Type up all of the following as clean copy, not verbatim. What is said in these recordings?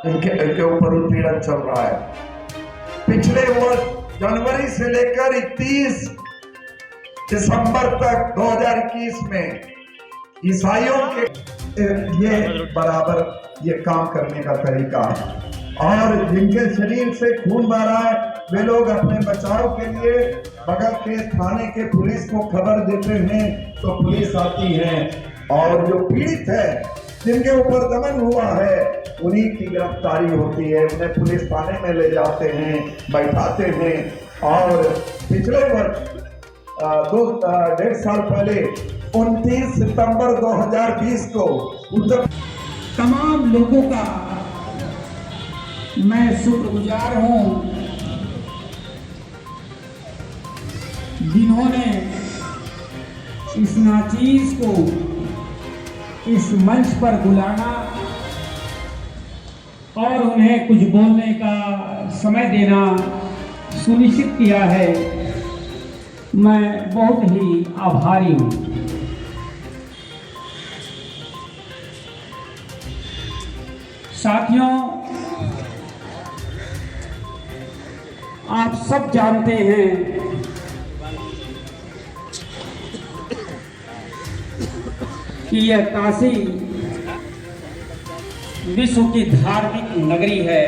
इनके ऊपर उत्पीड़न चल रहा है। पिछले वर्ष जनवरी से लेकर 31 दिसंबर तक 2021 में ईसाइयों के ये बराबर ये काम करने का तरीका है। और जिनके शरीर से खून बह रहा है वे लोग अपने बचाव के लिए बगल के थाने के पुलिस को खबर देते हैं तो पुलिस आती है और जो पीड़ित है जिनके ऊपर दमन हुआ है उन्हीं की गिरफ्तारी होती है, उन्हें पुलिस थाने में ले जाते हैं, बैठाते हैं। और पिछले वर्ष 1.5 साल पहले 29 सितंबर 2020 को उत्तर तमाम लोगों का मैं शुक्रगुजार हूं जिन्होंने इस नाचीज को इस मंच पर बुलाना और उन्हें कुछ बोलने का समय देना सुनिश्चित किया है। मैं बहुत ही आभारी हूं। साथियों, आप सब जानते हैं कि यह काशी विश्व की धार्मिक नगरी है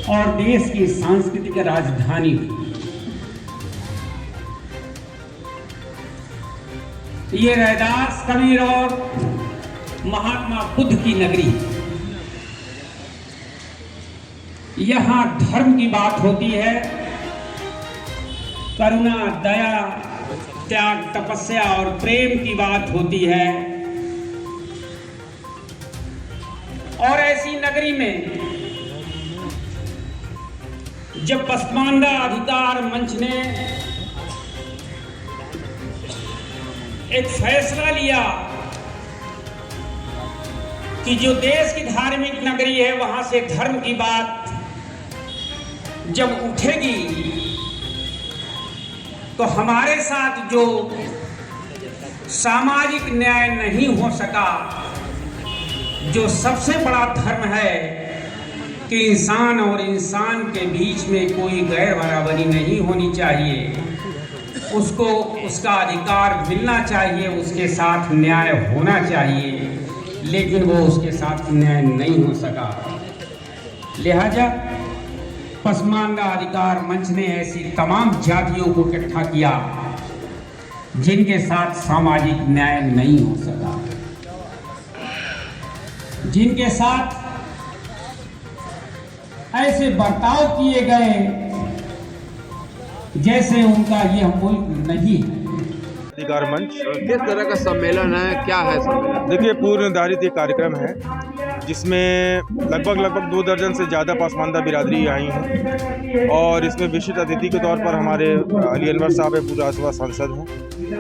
और देश की सांस्कृतिक राजधानी। ये रैदास, कबीर और महात्मा बुद्ध की नगरी। यहाँ धर्म की बात होती है, करुणा, दया, त्याग, तपस्या और प्रेम की बात होती है। और ऐसी नगरी में जब पसमानदा अधिकार मंच ने एक फैसला लिया कि जो देश की धार्मिक नगरी है वहां से धर्म की बात जब उठेगी तो हमारे साथ जो सामाजिक न्याय नहीं हो सका, जो सबसे बड़ा धर्म है कि इंसान और इंसान के बीच में कोई गैर बराबरी नहीं होनी चाहिए, उसको उसका अधिकार मिलना चाहिए, उसके साथ न्याय होना चाहिए, लेकिन वो उसके साथ न्याय नहीं हो सका। लिहाजा पसमानदा अधिकार मंच ने ऐसी तमाम जातियों को इकट्ठा किया जिनके साथ सामाजिक न्याय नहीं हो सका, जिनके साथ ऐसे बर्ताव किए गए जैसे उनका यह मुल्क नहीं है। अधिकार मंच किस तरह का सम्मेलन है, क्या है सम्मेलन? देखिए, पूर्व निर्धारित एक कार्यक्रम है जिसमें लगभग 2 दर्जन से ज़्यादा पसमानदा बिरादरी आई हैं और इसमें विशिष्ट अतिथि के तौर पर हमारे अली अनवर साहब है, पूर्व राज्यसभा सांसद हैं,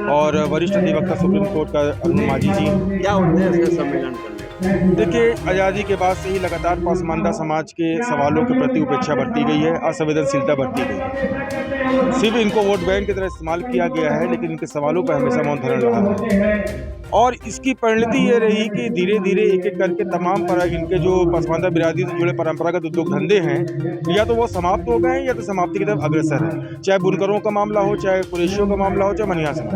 और वरिष्ठ अधिवक्ता सुप्रीम कोर्ट का अरुण मांझी जी हैं। क्या उद्देश्य है सम्मेलन करने? देखिए, आज़ादी के बाद से ही लगातार पसमानदा समाज के सवालों के प्रति उपेक्षा बरती गई है, असंवेदनशीलता बरती गई है। सिर्फ इनको वोट बैंक की तरह इस्तेमाल किया गया है, लेकिन इनके सवालों पर हमेशा मौन धरण रहा है। और इसकी परिणति ये रही कि धीरे धीरे एक एक करके तमाम इनके जो पसमानदा बिरादरी से जुड़े परंपरागत उद्योग धंधे हैं, या तो वो समाप्त हो गए हैं या तो समाप्ति की तरफ अग्रसर है। चाहे बुनकरों का मामला हो, चाहे कुरैशियों का मामला हो, चाहे मनिया समाज।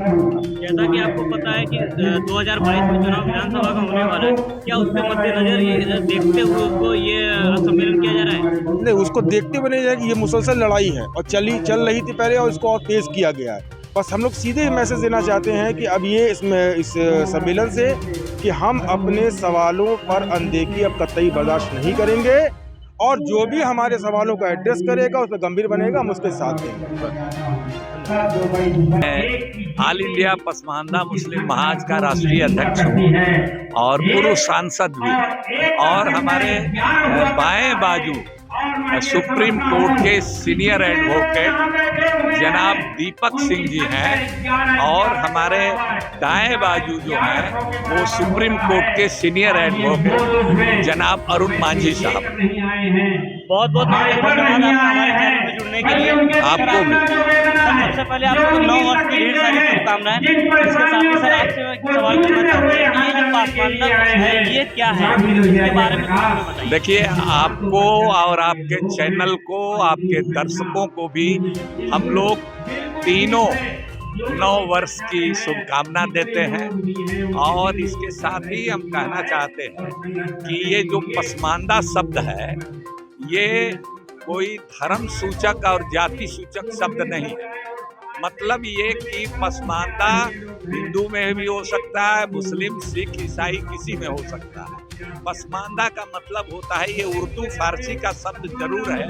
जैसा कि आपको पता है कि 2022 में चुनाव विधानसभा का होने वाला है, क्या उसके मद्देनजर ये देखते हुए उसको ये सम्मेलन किया जा रहा है? नहीं, उसको देखते हुए नहीं जाएगी, ये मुसलसल लड़ाई है और चल रही थी पहले, और इसको और तेज किया गया है। बस हम लोग सीधे मैसेज देना चाहते हैं कि अब ये इस सम्मेलन से कि हम अपने सवालों पर अनदेखी अब कतई बर्दाश्त नहीं करेंगे, और जो भी हमारे सवालों का एड्रेस करेगा, उस पर गंभीर बनेगा, हम उसके साथ देंगे। ऑल इंडिया पसमानदा मुस्लिम महाज का राष्ट्रीय अध्यक्ष हूँ और पूर्व सांसद भी, और हमारे बाएं बाजू सुप्रीम कोर्ट के सीनियर एडवोकेट जनाब दीपक सिंह जी हैं, और हमारे दाएं बाजू जो है वो सुप्रीम कोर्ट के सीनियर एडवोकेट जनाब अरुण मांझी साहब। बहुत बहुत धन्यवाद आपका हमारे चैनल में जुड़ने सुनने के लिए। आपको भी। सबसे पहले आपको 9 वर्ष की ढेर सारी शुभकामनाएं। इसके साथ ही सर आपसे एक सवाल करना चाहते हैं कि ये जो पासमानदा है ये क्या है, इसके बारे में कुछ बताइए। देखिए, आपको और आपके चैनल को, आपके दर्शकों को भी हम लोग तीनों 9 वर्ष की शुभकामना देते हैं। और इसके साथ ही हम कहना चाहते हैं कि ये जो पसमानदा शब्द है ये कोई धर्म सूचक और जाति सूचक शब्द नहीं है। मतलब ये कि पसमानदा हिंदू में भी हो सकता है, मुस्लिम, सिख, ईसाई किसी में हो सकता है। पसमानदा का मतलब होता है, ये उर्दू फारसी का शब्द जरूर है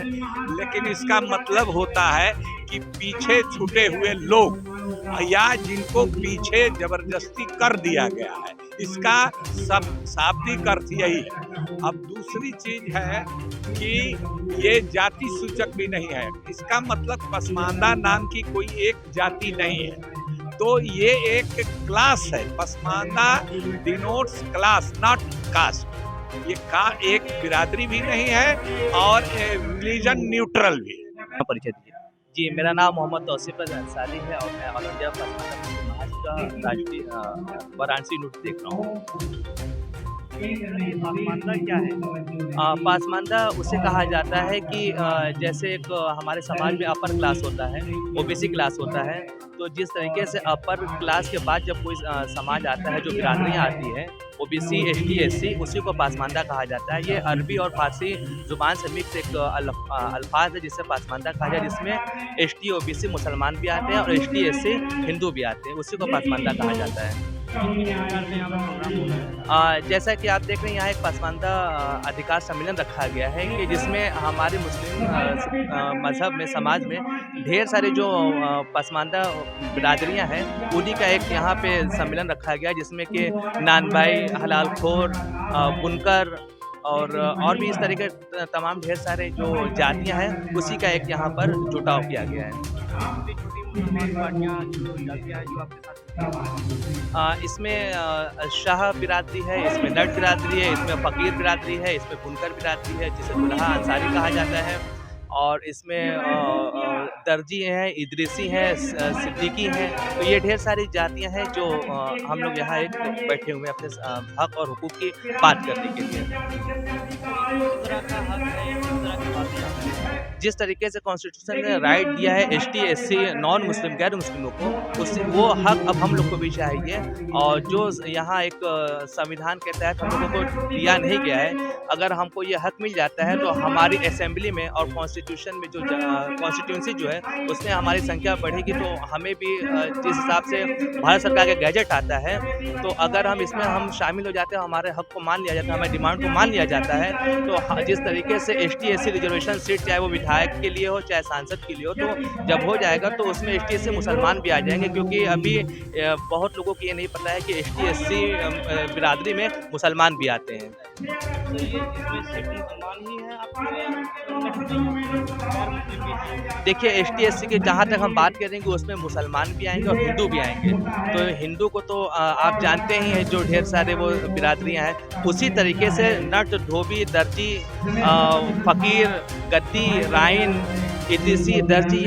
लेकिन इसका मतलब होता है कि पीछे छूटे हुए लोग या जिनको पीछे जबरदस्ती कर दिया गया है, इसका सब शाब्दिक अर्थ यही है। अब दूसरी चीज है कि ये जाति सूचक भी नहीं है। इसका मतलब पसमानदा नाम की कोई एक जाति नहीं है, तो ये एक क्लास है। Pasmanda denotes class, not cast. ये का एक बिरादरी भी नहीं है और रिलीजन न्यूट्रल भी है। परिचय दीजिए। जी, मेरा नाम मोहम्मद तौसीफ अंसारी है और मैं ऑल इंडिया पसमानदा मुस्लिम महाज का राष्ट्रीय वाराणसी यूनिट देख रहा हूँ। पासमानदा क्या है? पासमानदा उसे कहा जाता है कि जैसे एक हमारे समाज में अपर क्लास होता है, ओबीसी क्लास होता है, तो जिस तरीके से अपर क्लास के बाद जब कोई समाज आता है, जो बिरादरियाँ आती हैं, ओबीसी, एसटी, एससी, उसी को पासमानदा कहा जाता है। ये अरबी और फारसी जुबान से मिक्स एक अल्फाज है जिससे पासमानदा कहा जाए, जिसमें एसटी, ओबीसी मुसलमान भी आते हैं और एसटी, एससी हिंदू भी आते हैं, उसी को पासमानदा कहा जाता है। जैसा कि आप देख रहे हैं, यहाँ एक पसमानदा अधिकार सम्मेलन रखा गया है कि जिसमें हमारे मुस्लिम मज़हब में, समाज में ढेर सारे जो पसमानदा बिरादरियाँ हैं उन्हीं का एक यहाँ पे सम्मेलन रखा गया, जिसमें कि नानबाई, हलाल खोर, बुनकर और भी इस तरह के तमाम ढेर सारे जो जातियाँ हैं उसी का एक यहाँ पर जुटाव किया गया है। इसमें शाह बिरादरी है, इसमें नट बिरादरी है, इसमें फ़कीर बिरादरी है, इसमें बुनकर बिरादरी है जिसे दुल्हा अंसारी कहा जाता है, और इसमें दर्जी हैं, इदरीसी हैं, सिद्दीकी हैं। तो ये ढेर सारी जातियां हैं जो हम लोग यहाँ एक बैठे हुए हैं अपने हक और हुकूक की बात करने के लिए। जिस तरीके से कॉन्स्टिट्यूशन ने राइट दिया है एसटी, एससी, नॉन मुस्लिम, गैर मुस्लिमों को, उससे वो हक अब हम लोग को भी चाहिए। और जो यहाँ एक संविधान के तहत हम लोगों को दिया नहीं गया है, अगर हमको ये हक मिल जाता है तो हमारी असेंबली में और कॉन्स्टिट्यूशन में जो कॉन्स्टिट्यूंसी जो है उसमें हमारी संख्या बढ़ेगी। तो हमें भी जिस हिसाब से भारत सरकार का गैजेट आता है, तो अगर हम इसमें हम शामिल हो जाते हैं, हमारे हक को मान लिया जाता है, हमारी डिमांड को मान लिया जाता है, तो जिस तरीके से एसटी, एससी रिजर्वेशन सीट चाहे वो विधायक के लिए हो चाहे सांसद के लिए हो, तो जब हो जाएगा तो उसमें एसटी, एससी मुसलमान भी आ जाएंगे, क्योंकि अभी बहुत लोगों को ये नहीं पता है कि एसटी, एससी बिरादरी में मुसलमान भी आते हैं। देखिए, एसटी, एससी की जहाँ तक हम बात करेंगे उसमें मुसलमान भी आएंगे और हिंदू भी आएंगे। तो हिंदू को तो आप जानते ही हैं, जो ढेर सारे वो बिरादरियाँ हैं, उसी तरीके से नट, धोबी, दर्जी, फ़कीर, गद्दी, राइन, इदरीसी, दर्जी,